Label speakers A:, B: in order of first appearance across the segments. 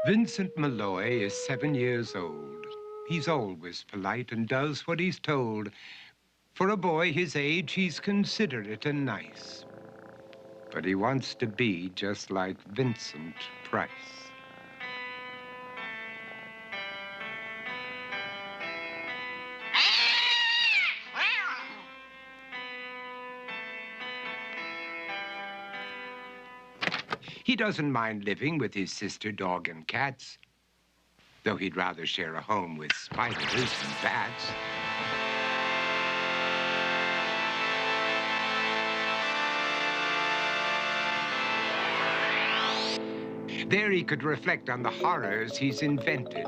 A: Vincent Malloy is 7 years old. He's always polite and does what he's told. For a boy his age, he's considerate and nice. But he wants to be just like Vincent Price. He doesn't mind living with his sister, dog, and cats, though he'd rather share a home with spiders and bats. There he could reflect on the horrors he's invented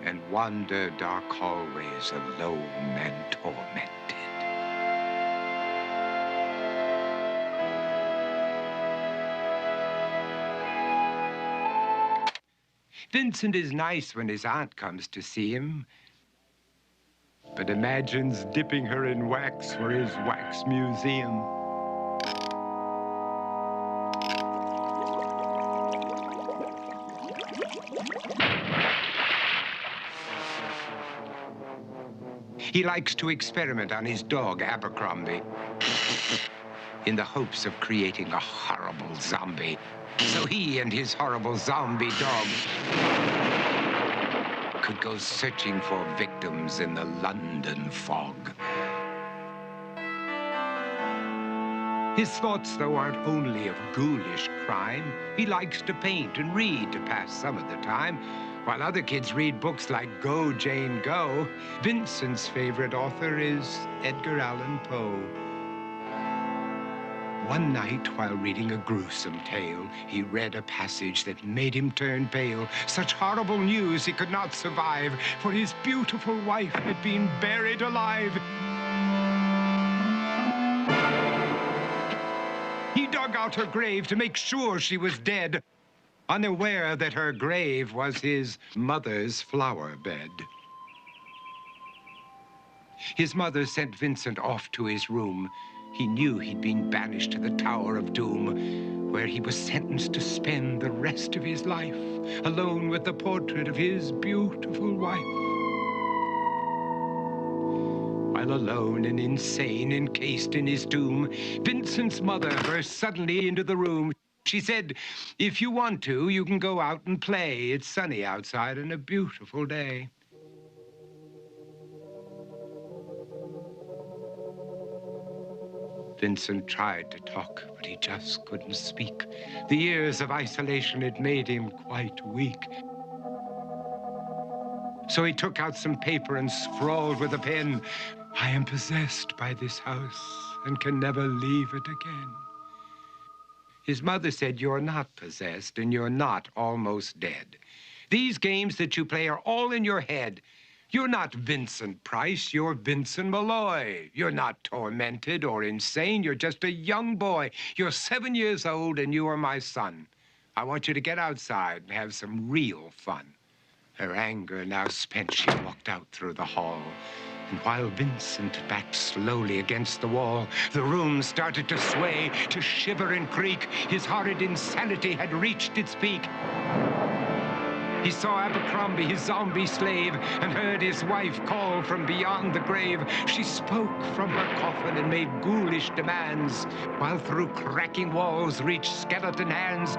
A: and wander dark hallways alone and tormented. Vincent is nice when his aunt comes to see him, but imagines dipping her in wax for his wax museum. He likes to experiment on his dog, Abercrombie, in the hopes of creating a horrible zombie. So he and his horrible zombie dog could go searching for victims in the London fog. His thoughts, though, aren't only of ghoulish crime. He likes to paint and read to pass some of the time. While other kids read books like Go, Jane, Go, Vincent's favorite author is Edgar Allan Poe. One night, while reading a gruesome tale, he read a passage that made him turn pale. Such horrible news he could not survive, for his beautiful wife had been buried alive. He dug out her grave to make sure she was dead, unaware that her grave was his mother's flower bed. His mother sent Vincent off to his room. He knew he'd been banished to the Tower of Doom, where he was sentenced to spend the rest of his life alone with the portrait of his beautiful wife. While alone and insane, encased in his tomb, Vincent's mother burst suddenly into the room. She said, "If you want to, you can go out and play. It's sunny outside and a beautiful day." Vincent tried to talk, but he just couldn't speak. The years of isolation had made him quite weak. So he took out some paper and scrawled with a pen, "I am possessed by this house and can never leave it again." His mother said, "You're not possessed and you're not almost dead. These games that you play are all in your head. You're not Vincent Price, you're Vincent Malloy. You're not tormented or insane, you're just a young boy. You're 7 years old and you are my son. I want you to get outside and have some real fun." Her anger now spent, she walked out through the hall. And while Vincent backed slowly against the wall, the room started to sway, to shiver and creak. His horrid insanity had reached its peak. He saw Abercrombie, his zombie slave, and heard his wife call from beyond the grave. She spoke from her coffin and made ghoulish demands, while through cracking walls reached skeleton hands.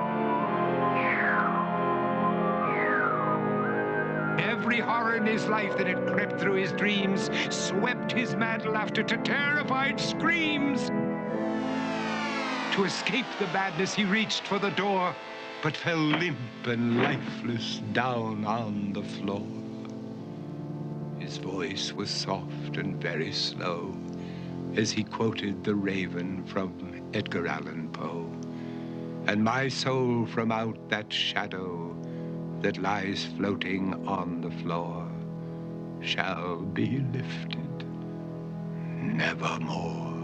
A: Every horror in his life that had crept through his dreams swept his mad laughter to terrified screams. To escape the madness, he reached for the door, but fell limp and lifeless down on the floor. His voice was soft and very slow as he quoted The Raven from Edgar Allan Poe. "And my soul from out that shadow that lies floating on the floor shall be lifted nevermore."